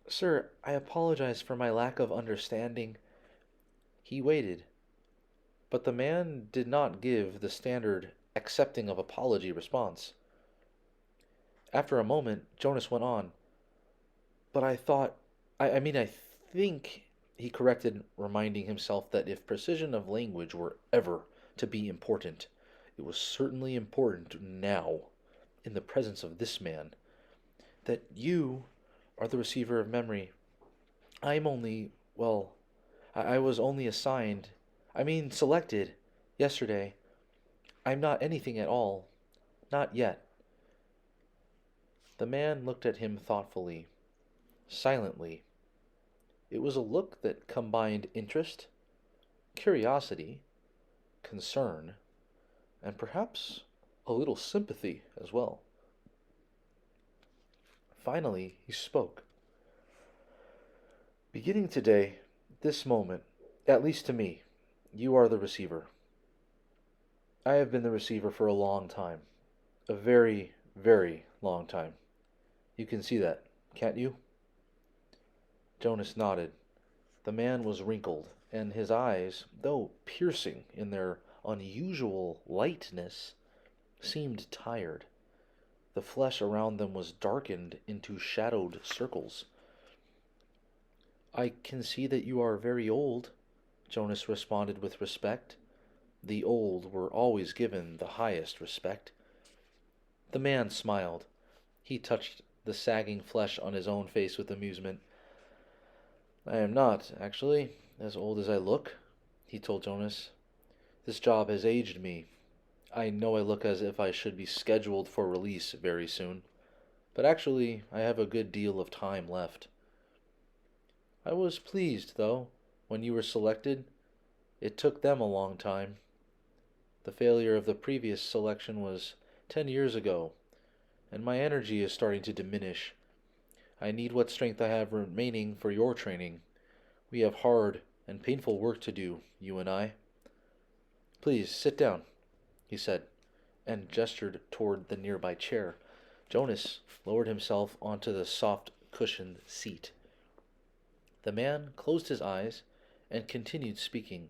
Sir, I apologize for my lack of understanding. He waited, but the man did not give the standard accepting of apology response. After a moment, Jonas went on. But I thought, I think, he corrected, reminding himself that if precision of language were ever to be important, it was certainly important now, in the presence of this man, that you are the receiver of memory. I'm only, well, I was only assigned, selected, yesterday. I'm not anything at all. Not yet. The man looked at him thoughtfully, silently. It was a look that combined interest, curiosity, concern, and perhaps a little sympathy as well. Finally, he spoke. Beginning today, this moment, at least to me, you are the receiver. I have been the receiver for a long time. A very, very long time. You can see that, can't you? Jonas nodded. The man was wrinkled, and his eyes, though piercing in their unusual lightness, seemed tired. The flesh around them was darkened into shadowed circles. I can see that you are very old, Jonas responded with respect. The old were always given the highest respect. The man smiled. He touched the sagging flesh on his own face with amusement. I am not, actually, as old as I look, he told Jonas. This job has aged me. I know I look as if I should be scheduled for release very soon, but actually I have a good deal of time left. I was pleased, though, when you were selected. It took them a long time. The failure of the previous selection was 10 years ago, and my energy is starting to diminish. I need what strength I have remaining for your training. We have hard and painful work to do, you and I. Please, sit down, he said, and gestured toward the nearby chair. Jonas lowered himself onto the soft cushioned seat. The man closed his eyes and continued speaking.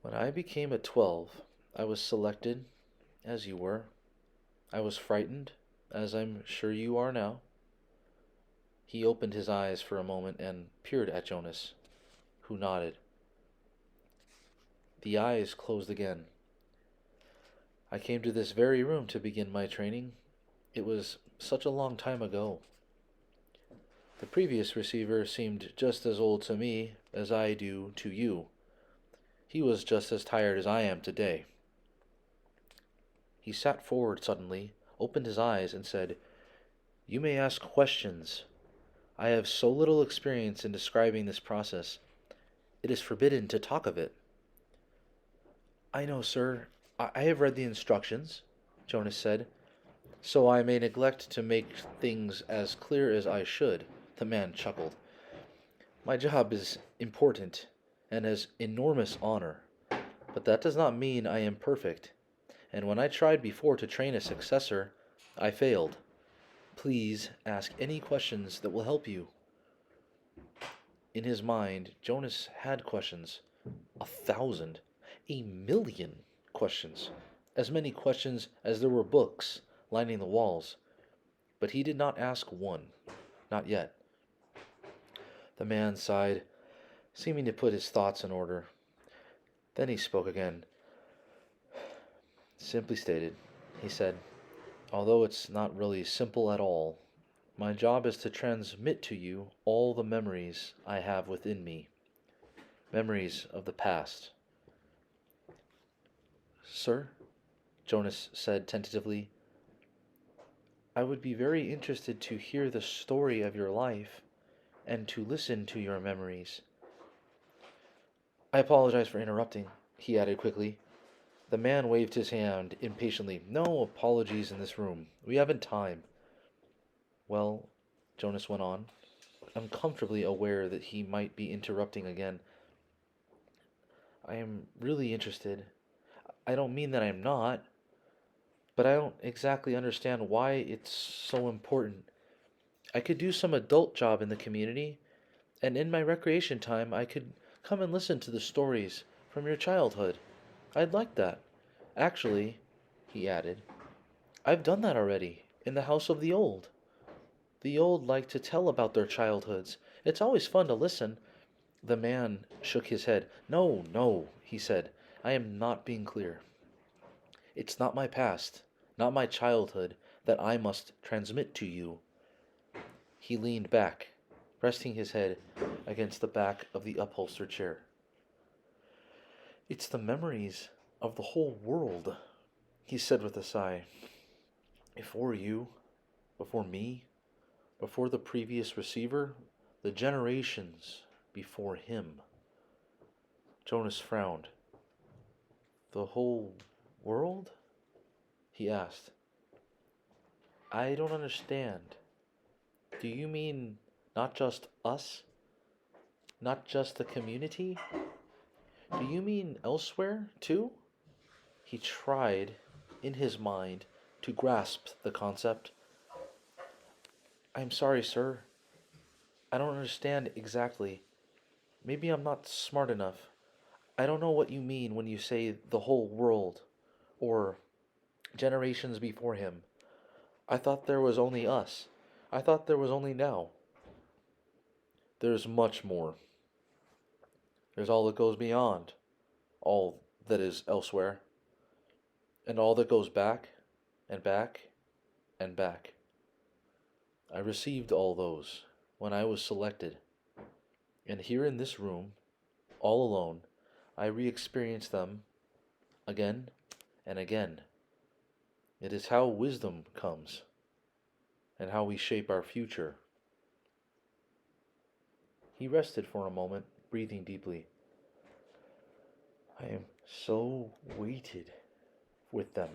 When I became a 12, I was selected, as you were. I was frightened, as I'm sure you are now. He opened his eyes for a moment and peered at Jonas, who nodded. The eyes closed again. I came to this very room to begin my training. It was such a long time ago. The previous receiver seemed just as old to me as I do to you. He was just as tired as I am today. He sat forward suddenly, opened his eyes, and said, You may ask questions. I have so little experience in describing this process. It is forbidden to talk of it. I know, sir. I have read the instructions, Jonas said, so I may neglect to make things as clear as I should. The man chuckled. My job is important and has enormous honor, but that does not mean I am perfect. And when I tried before to train a successor, I failed. Please ask any questions that will help you. In his mind, Jonas had questions. 1,000, 1,000,000 questions. As many questions as there were books lining the walls. But he did not ask one. Not yet. The man sighed, seeming to put his thoughts in order. Then he spoke again. Simply stated, he said, although it's not really simple at all, my job is to transmit to you all the memories I have within me. Memories of the past. Sir, Jonas said tentatively, I would be very interested to hear the story of your life and to listen to your memories. I apologize for interrupting, he added quickly. The man waved his hand impatiently. No apologies in this room. We haven't time. Well, Jonas went on, uncomfortably aware that he might be interrupting again. I am really interested. I don't mean that I'm not, but I don't exactly understand why it's so important. I could do some adult job in the community, and in my recreation time, I could come and listen to the stories from your childhood. I'd like that. Actually, he added, I've done that already, in the house of the old. The old like to tell about their childhoods. It's always fun to listen. The man shook his head. No, no, he said. I am not being clear. It's not my past, not my childhood, that I must transmit to you. He leaned back, resting his head against the back of the upholstered chair. It's the memories of the whole world, he said with a sigh. Before you, before me, before the previous receiver, the generations before him. Jonas frowned. The whole world? He asked. I don't understand. Do you mean not just us? Not just the community? Do you mean elsewhere, too? He tried, in his mind, to grasp the concept. I'm sorry, sir. I don't understand exactly. Maybe I'm not smart enough. I don't know what you mean when you say the whole world, or generations before him. I thought there was only us. I thought there was only now. There's much more. There's all that goes beyond, all that is elsewhere, and all that goes back and back and back. I received all those when I was selected, and here in this room, all alone, I re-experience them again and again. It is how wisdom comes, and how we shape our future. He rested for a moment, breathing deeply. I am so weighted with them,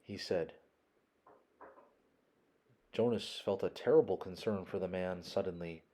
he said. Jonas felt a terrible concern for the man suddenly.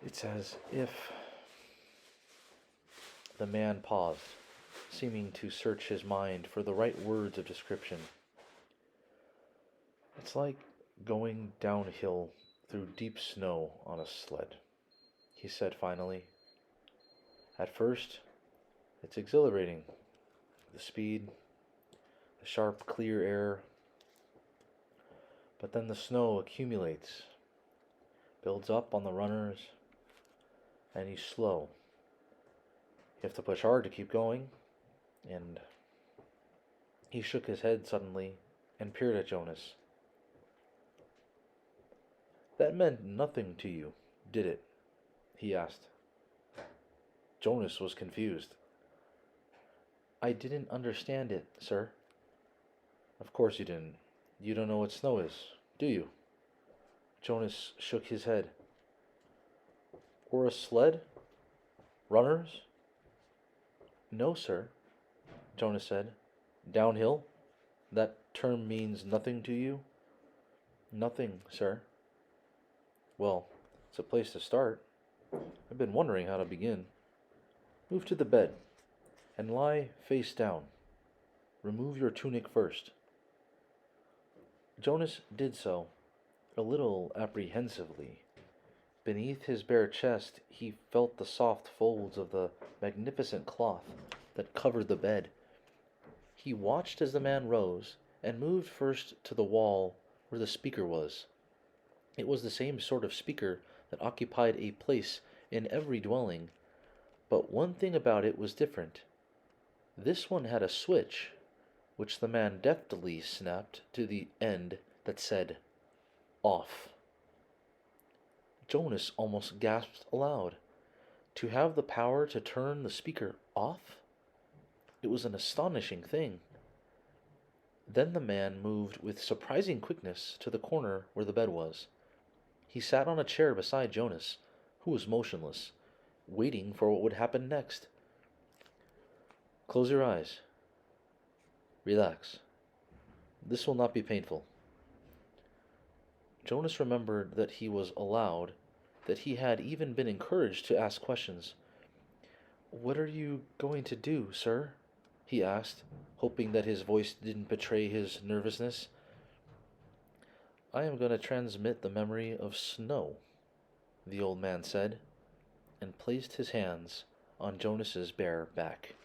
It's as if... The man paused, seeming to search his mind for the right words of description. It's like going downhill through deep snow on a sled, he said finally. At first, it's exhilarating. The speed, the sharp, clear air. But then the snow accumulates, builds up on the runners, and you slow. You have to push hard to keep going, and he shook his head suddenly and peered at Jonas. That meant nothing to you, did it? He asked. Jonas was confused. I didn't understand it, sir. Of course you didn't. You don't know what snow is, do you? Jonas shook his head. Or a sled? Runners? No, sir, Jonas said. Downhill? That term means nothing to you? Nothing, sir. Well, it's a place to start. I've been wondering how to begin. Move to the bed and lie face down. Remove your tunic first. Jonas did so, a little apprehensively. Beneath his bare chest, he felt the soft folds of the magnificent cloth that covered the bed. He watched as the man rose and moved first to the wall where the speaker was. It was the same sort of speaker that occupied a place in every dwelling, but one thing about it was different. This one had a switch, which the man deftly snapped to the end that said, "Off." Jonas almost gasped aloud. To have the power to turn the speaker off? It was an astonishing thing. Then the man moved with surprising quickness to the corner where the bed was. He sat on a chair beside Jonas, who was motionless, waiting for what would happen next. Close your eyes. Relax. This will not be painful. Jonas remembered that he was allowed, that he had even been encouraged to ask questions. What are you going to do, sir? He asked, hoping that his voice didn't betray his nervousness. I am going to transmit the memory of snow, the old man said, and placed his hands on Jonas's bare back.